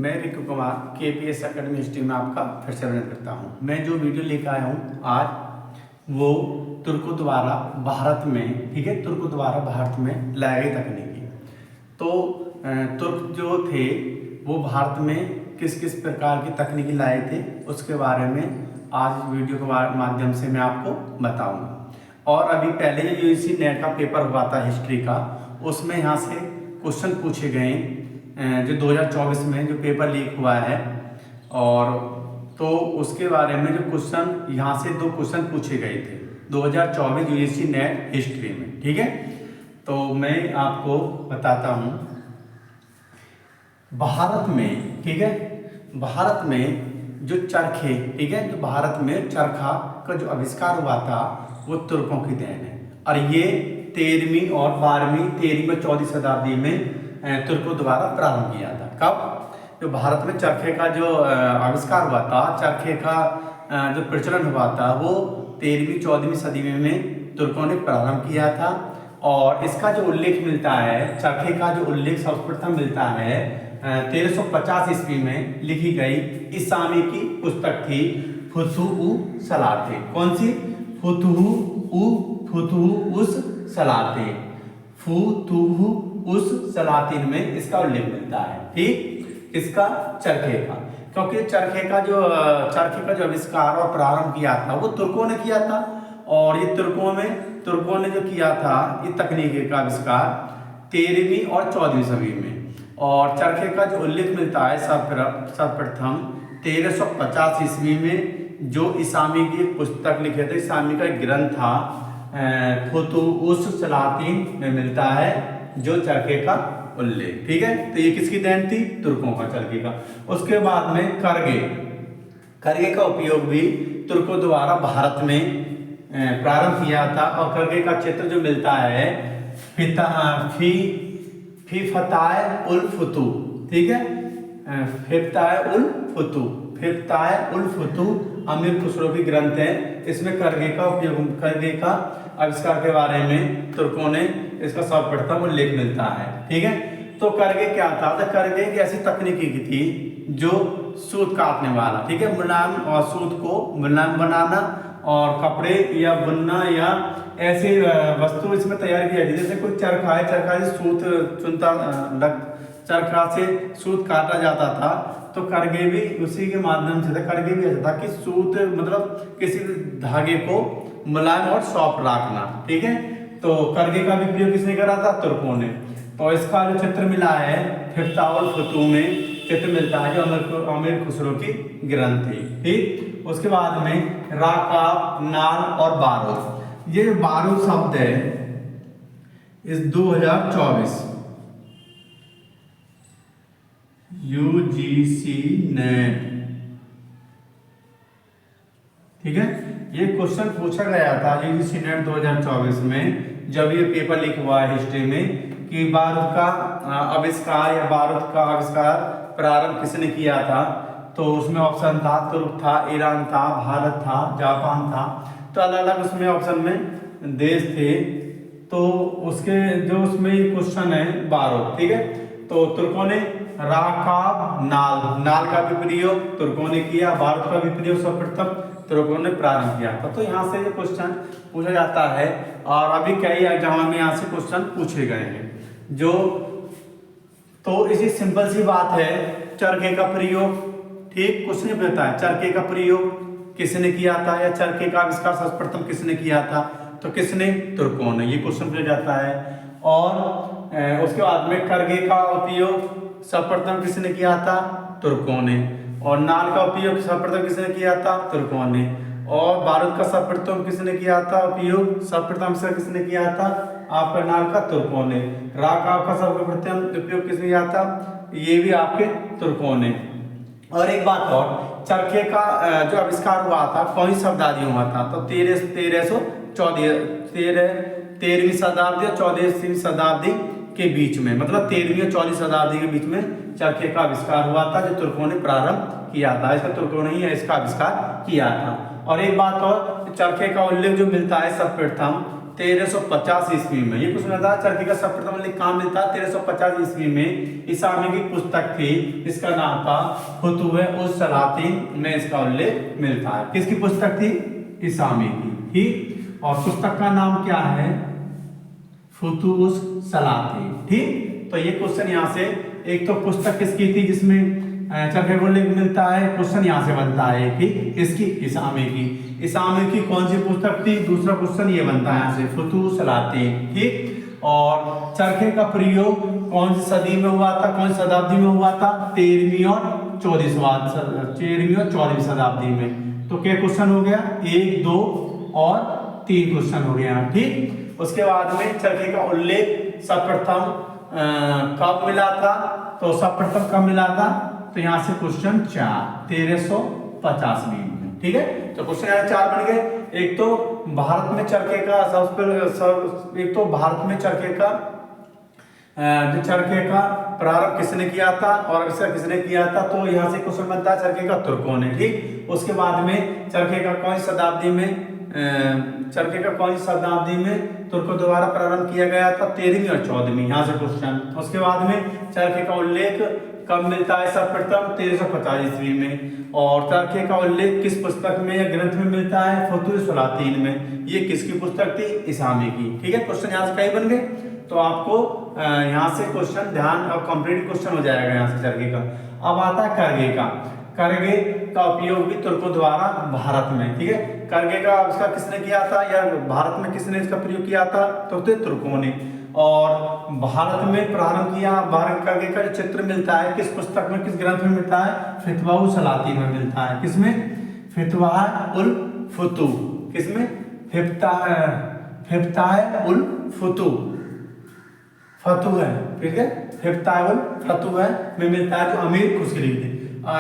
मैं Riku Kumar KPS academy history में आपका फिर से अभिनंदन करता हूँ। मैं जो वीडियो लेकर आया हूँ आज वो तुर्कों द्वारा भारत में, ठीक है, तुर्कों द्वारा भारत में लाई गई तकनीकी। तो तुर्क जो थे वो भारत में किस किस प्रकार की तकनीकी लाए थे उसके बारे में आज वीडियो के माध्यम से मैं आपको बताऊँगा। और अभी पहले जो UGC नेट का पेपर हुआ था हिस्ट्री का, उसमें यहाँ से क्वेश्चन पूछे गए जो 2024 में जो पेपर लीक हुआ है, और तो उसके बारे में जो क्वेश्चन यहाँ से 2 क्वेश्चन पूछे गए थे 2024 UGC नेट हिस्ट्री में, ठीक है। तो मैं आपको बताता हूँ भारत में, ठीक है, भारत में जो चरखे, ठीक है, जो भारत में चरखा का जो आविष्कार हुआ था वो तुर्कों की देन है। और ये 13वीं और 14वीं शताब्दी में तुर्कों द्वारा प्रारंभ किया था। कब? जो भारत में चरखे का जो आविष्कार हुआ था, चरखे का जो प्रचलन हुआ था वो 13वीं 14वीं सदी में तुर्कों ने प्रारंभ किया था। और इसका जो उल्लेख मिलता है, चरखे का जो उल्लेख सर्वप्रथम मिलता है 1350 ईस्वी में लिखी गई इसामी की पुस्तक थी फुतुह सलाते। कौन सी? फुतुह सलाते, फुतुह सलातीन में इसका उल्लेख मिलता है, ठीक, इसका चरखे का। क्योंकि चरखे का जो आविष्कार और प्रारंभ किया था वो तुर्कों ने किया था। और ये तुर्कों ने जो किया था ये तकनीकी का आविष्कार 13वीं और 14वीं सदी में। और चरखे का जो उल्लेख मिलता है सर्वप्रथम 1350 ईस्वी में, जो इसामी की पुस्तक लिखे थे, इसामी का एक ग्रंथ था फुतुह सलातीन में मिलता है जो चरखे का उल्लेख, ठीक है। तो ये किसकी देन थी? तुर्कों का, चरखे का। उसके बाद में करगे का उपयोग भी तुर्कों द्वारा भारत में प्रारंभ किया था। और करगे का क्षेत्र जो मिलता है फताह उल फुतुह, ठीक है, फताह उल फुतुह अमीर खुसरो की ग्रंथ है। इसमें करगे का आविष्कार के बारे में तुर्कों ने इसका सर्वप्रथम उल्लेख मिलता है, ठीक है। तो करगे क्या था? तो करगे एक ऐसी तकनीकी की थी जो सूत काटने वाला, ठीक है, मुलायम और सूत को मुलायम बनाना और कपड़े या बुनना या ऐसी वस्तु इसमें तैयार की जाती है। जैसे कोई चरखा है, चरखा से चरखा से सूत काटा जाता था, तो करगे भी उसी के माध्यम से था। करगे भी ऐसा था कि सूत मतलब किसी धागे को मुलायम और सॉफ्ट रखना, ठीक है। तो करगे का भी प्रयोग किसने करा था? तुर्कों ने। तो इसका जो चित्र मिला है फताह उल फुतुह में चित्र मिलता है जो अमीर खुसरो की ग्रंथ थी, ठीक। उसके बाद में राकाब, नाल और बारूद, ये 12 शब्द है इस 2024 UGC नेट, ठीक है। ये क्वेश्चन पूछा गया था UGC नेट 2024 में जब ये पेपर लीक हुआ है हिस्ट्री में कि बारूद का आविष्कार या बारूद का आविष्कार प्रारंभ किसने किया था। तो उसमें ऑप्शन था तुर्क था, ईरान था, भारत था, जापान था। तो अलग अलग उसमें ऑप्शन में देश थे। तो उसके जो उसमें क्वेश्चन है बारूद, ठीक है। तो तुर्कों ने राकाब, नाल का भी प्रयोग तुर्कों ने किया, बारूद का भी प्रयोग सर्वप्रथम तुर्कों ने प्रारंभ किया था। तो यहाँ से ये क्वेश्चन पूछा जाता है और अभी कई एग्जाम में यहाँ से क्वेश्चन पूछे गए हैं जो, तो इसी सिंपल सी बात है, चरखे का प्रयोग, ठीक, क्वेश्चन पूछता है चरखे का प्रयोग किसने किया था या चरखे का आविष्कार सर्वप्रथम किसने किया था? तो किसने? तुर्कों ने। ये क्वेश्चन पूछा जाता है। और उसके बाद में करगे का उपयोग सर्वप्रथम किसने किया था? तुर्कों ने। और नाल का उपयोग सर्वप्रथम किसने किया था? तुर्कों ने। और बारूद का सर्वप्रथम किसने किया था उपयोग? सर्वप्रथम से किसने किया था? आपका नाल का तुर्कों ने। राकाब का सर्वप्रथम उपयोग किसने किया था? ये भी आपके तुर्कों ने। और एक बात और, चरखे का जो आविष्कार हुआ था कौन सी शताब्दी में हुआ था? तो 13वीं शताब्दी और 14वीं शताब्दी के बीच में, मतलब 13वीं और 14वीं शताब्दी के बीच में चरखे का आविष्कार हुआ था जो तुर्कों ने प्रारंभ किया था। इसका तुर्कों ने ही इसका आविष्कार किया था। और एक बात और, चरखे का उल्लेख जो मिलता है सर्वप्रथम 1350 ईस्वी में। ये कुछ था चरखी का सर्वप्रथम लेख कहाँ मिलता है? 1350 ईस्वी में इसामी की पुस्तक थी, इसका नाम था फुतुह उस सलातीन में इसका उल्लेख मिलता है। किसकी पुस्तक थी? इसामी की। ठीक, और पुस्तक का नाम क्या है? फुतुह उस सलातीन। ठीक, तो ये क्वेश्चन यहाँ से, एक तो पुस्तक किसकी थी जिसमें चरखे का उल्लेख मिलता है, क्वेश्चन यहाँ से बनता है कि इसकी इसामी की। इसामी की कौन सी पुस्तक थी? दूसरा क्वेश्चन ये बनता है यहाँ से, फुतुह सलातीन। ठीक, और चरखे का प्रयोग कौन सी सदी में हुआ था, कौन सी शताब्दी में हुआ था? 13वीं और 14वीं शताब्दी में। तो क्या क्वेश्चन हो गया? 1, 2 और 3 क्वेश्चन हो गया। ठीक, उसके बाद में चरखे का उल्लेख सर्वप्रथम कब मिला था? तो सर्वप्रथम कब मिला था? तो यहाँ से क्वेश्चन 4, 1350 में। ठीक है, तो क्वेश्चन यहाँ 4 बन गए। एक तो भारत में चरखे का एक तो भारत में चरखे का जो चरखे का प्रारंभ किसने किया था और अविष्कार किसने किया था? तो यहाँ से क्वेश्चन बनता है चरखे का तुर्कों ने। ठीक, उसके बाद में चरखे का कौन सी शताब्दी में तुर्कों द्वारा प्रारंभ किया गया था? 13वीं और 14वीं। यहाँ से क्वेश्चन। उसके बाद में चरखे का उल्लेख कब मिलता है? सर्वप्रथम 1350 ईस्वी में। और चरखे का उल्लेख किस पुस्तक में या ग्रंथ में मिलता है? फुतुह सलातीन में। ये किसकी पुस्तक थी? इसामी की। ठीक है, क्वेश्चन यहाँ से कई बन गए। तो आपको यहाँ से क्वेश्चन ध्यान और कंप्लीट क्वेश्चन हो जाएगा यहाँ से चरखे का। अब आता है करघे का। करघे का उपयोग भी तुर्कों द्वारा भारत में। ठीक है, करघे का आविष्कार किसने किया था या भारत में किसने इसका प्रयोग किया था? तो तुर्कों ने। और भारत में प्रारंभ किया। भारत करघे का जो चित्र मिलता है किस पुस्तक में, किस ग्रंथ में मिलता है? फुतुह उस सलातीन में मिलता है। किसमें? फुतुह उल फुतुह। किसमें? फुतुह उल फुतुह। फतुह है, ठीक है, फुतुह उल फतुह में मिलता है, जो अमीर खुसरो लिखते।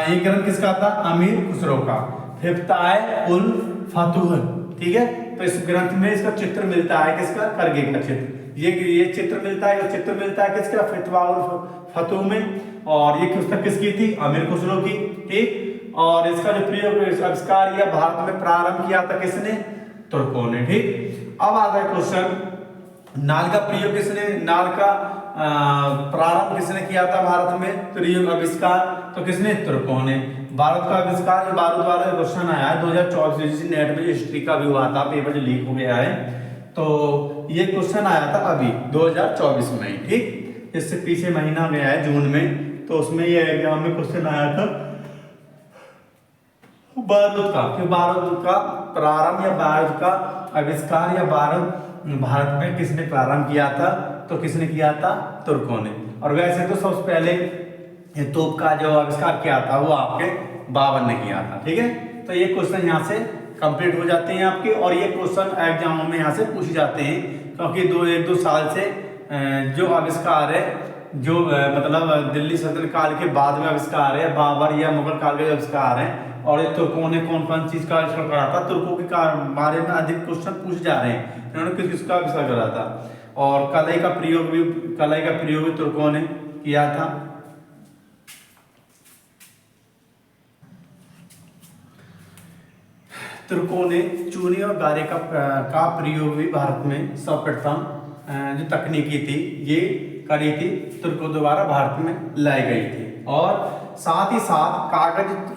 ये ग्रंथ किसका था? अमीर खुसरो का, फुतुह उल फतुह। ठीक है, तो इस ग्रंथ में इसका चित्र मिलता है, किसका? करघे का चित्र। ये चित्र मिलता है, ये चित्र मिलता है किसका? फुतुह उल फतुह में। और ये पुस्तक किसकी थी? अमीर खुसरो की। ठीक, और इसका जो प्रयोग आविष्कार या भारत में प्रारंभ किया था किसने? तुर्कों ने। ठीक, अब आ गया क्वेश्चन, नाल का प्रयोग किसने, नाल का प्रारंभ किसने किया था भारत में? प्रयोग आविष्कार तो किसने? तुर्कों ने। भारत का आविष्कार, ये बारूद वाला क्वेश्चन आया है 2024 नेट में, हिस्ट्री का भी हुआ था, पेपर जो लीक हो गया है, तो ये क्वेश्चन आया था अभी 2024 में। ठीक, इससे पीछे महीना गया है जून में, तो उसमें ये एग्जाम में क्वेश्चन आया था बारूद का, कि बारूद का प्रारंभ या बारूद का आविष्कार या बारूद भारत में किसने प्रारंभ किया था? तो किसने किया था? तुर्कों ने। और वैसे तो सबसे पहले तोप का जो आविष्कार किया था वो आपके बाबर ने किया था। ठीक है, तो ये क्वेश्चन यहाँ से कंप्लीट हो जाते हैं आपके, और ये क्वेश्चन एग्जामों में यहाँ से पूछे जाते हैं, क्योंकि 1-2 साल से जो आविष्कार है, जो मतलब दिल्ली सल्तनत काल के बाद में आविष्कार है, बाबर या मुगल काल के आविष्कार है, और ये तुर्कों ने कौन कौन चीज का आविष्कार करा था, तुर्कों के बारे में अधिक क्वेश्चन पूछे जा रहे हैं, इन्होंने किस किसका आविष्कार करा था। और कलाई का प्रयोग भी तुर्कों ने किया था। तुर्कों ने चूने और गारे का प्रयोग भी भारत में सर्वप्रथम जो तकनीकी थी ये करी थी, तुर्कों द्वारा भारत में लाई गई थी। और साथ ही साथ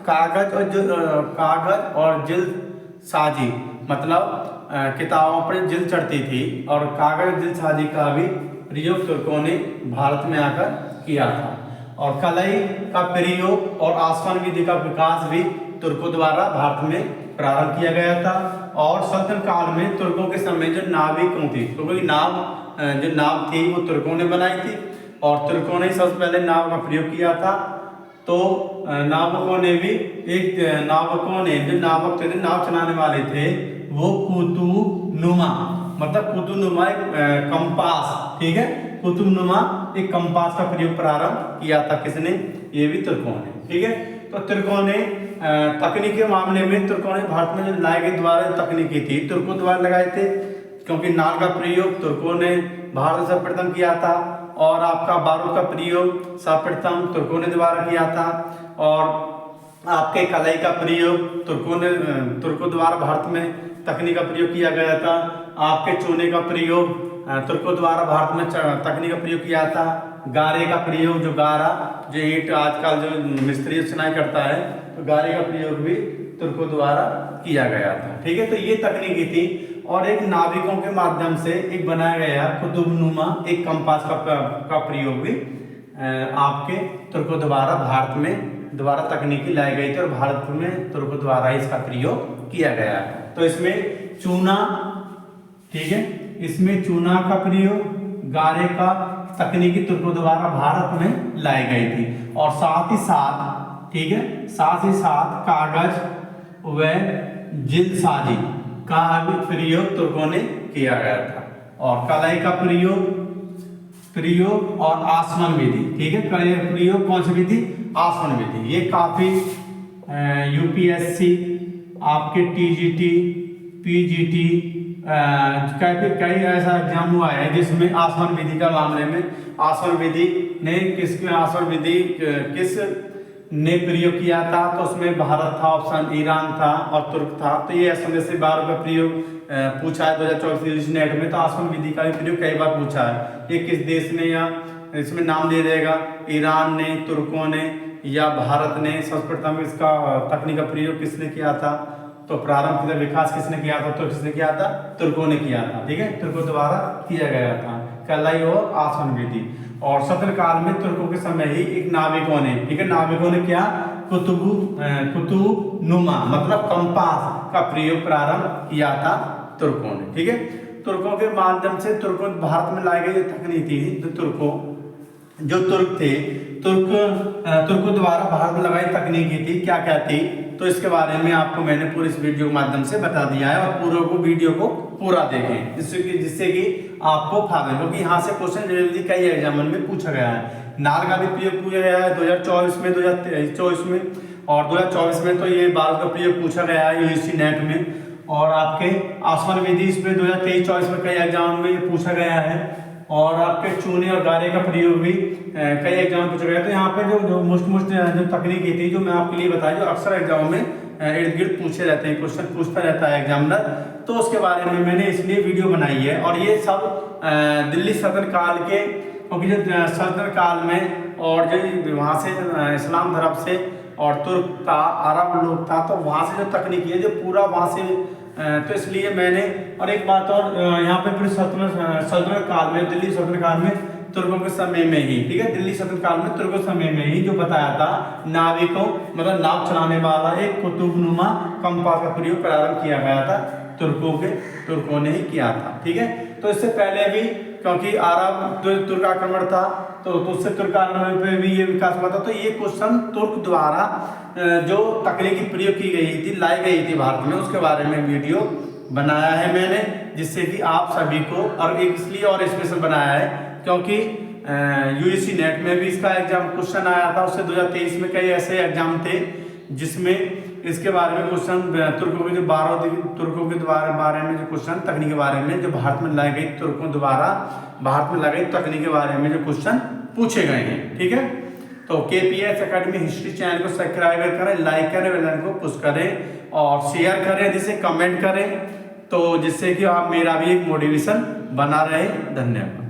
कागज और जिल्द साजी, मतलब किताबों पर जिल्द चढ़ती थी, और कागज जिल्द साजी का भी प्रयोग तुर्कों ने भारत में आकर किया था। और कलाई का प्रयोग और आसमान विधि का विकास भी तुर्कों द्वारा भारत में प्रारंभ किया गया था। और सल्तनत काल में तुर्कों के समय जो नाविकों थी, तुर्कों की नाव थी वो तुर्कों ने बनाई थी, और तुर्कों ने सबसे पहले नाव का प्रयोग किया था। तो नावकों ने जो नावक थे, नाव चलाने वाले थे, वो कुतुबनुमा, मतलब कुतुबनुमा एक कंपास, ठीक है, कुतुबनुमा एक कंपास का प्रयोग प्रारंभ किया था। किसने? ये भी तुर्कों ने। ठीक है, तो तुर्कों ने तकनीक के मामले में तुर्कों ने भारत में जो लाई गई द्वारा तकनीकी थी तुर्कों द्वारा लगाए थे, क्योंकि नाल का प्रयोग तुर्कों ने भारत से सर्वप्रथम किया था, और आपका बारूद का प्रयोग सर्वप्रथम तुर्कों ने द्वारा किया था, और आपके कलाई का प्रयोग तुर्कों द्वारा भारत में तकनीक का प्रयोग किया गया था। आपके चूने का प्रयोग तुर्कों द्वारा भारत में तकनीक का प्रयोग किया था। गारे का प्रयोग, जो गारा जो ईंट आजकल जो मिस्त्री चिनाई करता है, तो गारे का प्रयोग भी तुर्कों द्वारा किया गया था। ठीक है, तो ये तकनीकी थी। और एक नाविकों के माध्यम से एक बनाया गया कुतुबनुमा एक कंपास का प्रयोग भी आपके तुर्कों द्वारा भारत में द्वारा तकनीकी लाई गई थी और भारत में तुर्कों द्वारा इसका प्रयोग किया गया। तो इसमें चूना, ठीक है, इसमें चूना का प्रयोग, गारे का तकनीकी तुर्कों द्वारा भारत में लाई गई थी। और साथ ही साथ, ठीक है, साथ ही साथ कागज व जिल्दसाजी का भी प्रयोग तुर्कों ने किया गया था। और कलाई का प्रयोग और आसवन विधि, ठीक है, कलाई प्रयोग कौन सी विधि? आसवन विधि। ये काफी यूपीएससी, आपके टीजीटी, पीजीटी, कई ऐसा एग्जाम हुआ है जिसमें आसवन विधि का मामले में आसवन विधि किस ने प्रयोग किया था? तो उसमें भारत था, ऑप्शन ईरान था और तुर्क था। तो ये ऐसे से बार का प्रयोग पूछा है 2024 नेट में। तो आसवन विधि का भी प्रयोग कई बार पूछा है। ये किस देश ने, या इसमें नाम दे देगा, ईरान ने, तुर्कों ने या भारत ने सर्वप्रथम इसका तकनीक का प्रयोग किसने किया था? तो प्रारंभ का विकास किसने किया था? तो किसने किया था? तुर्कों ने किया था। ठीक है, तुर्कों द्वारा किया गया था कलाई और आसवन विधि। और सत्र काल में तुर्कों के समय ही एक नाविकों ने, ठीक है, नाविकों ने क्या? कुतुबनुमा मतलब कंपास का प्रयोग प्रारंभ किया था तुर्कों ने। ठीक है, तुर्कों के माध्यम से तुर्कों भारत में लाई गई तकनीक थी। जो तुर्क थे, तुर्कों द्वारा भारत में लगाई तकनीकी थी, क्या क्या थी? तो इसके बारे में आपको मैंने पूरे इस वीडियो के माध्यम से बता दिया है। और पूरे वीडियो को पूरा देखें जिससे कि आपको फायदा, क्योंकि यहाँ से क्वेश्चन जल्दी कई एग्जाम में पूछा गया है। नाल का भी प्रयोग पूछा गया है 2024 में, 2024 में, और 2024 में तो ये भारत का प्रयोग पूछा गया है यूजीसी नेट में। और आपके आसवन विधि इसमें 2023-24 में कई एग्जाम में पूछा गया है। और आपके चूने और गारे का प्रयोग भी कई एग्जाम पूछा गया। तो यहाँ पे जो मुश्त जो तकनीकी थी जो मैं आपके लिए बताया, जो अक्सर एग्जाम में इर्द गिर्द पूछे रहते हैं, क्वेश्चन पूछता रहता है एग्जामिनर, तो उसके बारे में मैंने इसलिए वीडियो बनाई है। और ये सब दिल्ली सल्तनत काल के, क्योंकि जो सल्तनत काल में और जो वहाँ से इस्लाम धर्म से और तुर्क था, अरब लोग था, तो वहाँ से जो तकनीकी है जो पूरा वहाँ से, तो इसलिए मैंने, और एक बात और यहाँ पे फिर सल्तनत काल में, दिल्ली सल्तनत काल में तुर्कों के समय में ही, ठीक है, दिल्ली सल्तनत काल में तुर्कों के समय में ही जो बताया था नाविकों मतलब नाव चलाने वाला एक कुतुबनुमा कंपास का प्रयोग प्रारंभ किया गया था तुर्कों ने ही किया था। ठीक है, तो इससे पहले भी क्योंकि अरब तुर्क आक्रमण था, तो उससे तुर्क आक्रमण पे भी ये विकास हुआ था। तो ये क्वेश्चन तुर्क द्वारा जो तकनीकी प्रयोग की गई थी, लाई गई थी भारत में, उसके बारे में वीडियो बनाया है मैंने, जिससे कि आप सभी को, और इसलिए और स्पेशल बनाया है क्योंकि यूजीसी नेट में भी इसका एग्जाम क्वेश्चन आया था। उससे 2023 में कई ऐसे एग्जाम थे जिसमें इसके बारे में क्वेश्चन तुर्कों के जो 12 तुर्कों के बारे में जो क्वेश्चन तकनीक के बारे में जो भारत में लाई गई तुर्कों द्वारा भारत में लाई गई तकनीक के बारे में जो क्वेश्चन पूछे गए हैं। ठीक है, तो KPS एकेडमी हिस्ट्री चैनल को सब्सक्राइब करें, लाइक करें, बेल आइकन को पुश करें और शेयर करें, जिसे कमेंट करें, तो जिससे कि आप मेरा भी एक मोटिवेशन बना रहे। धन्यवाद।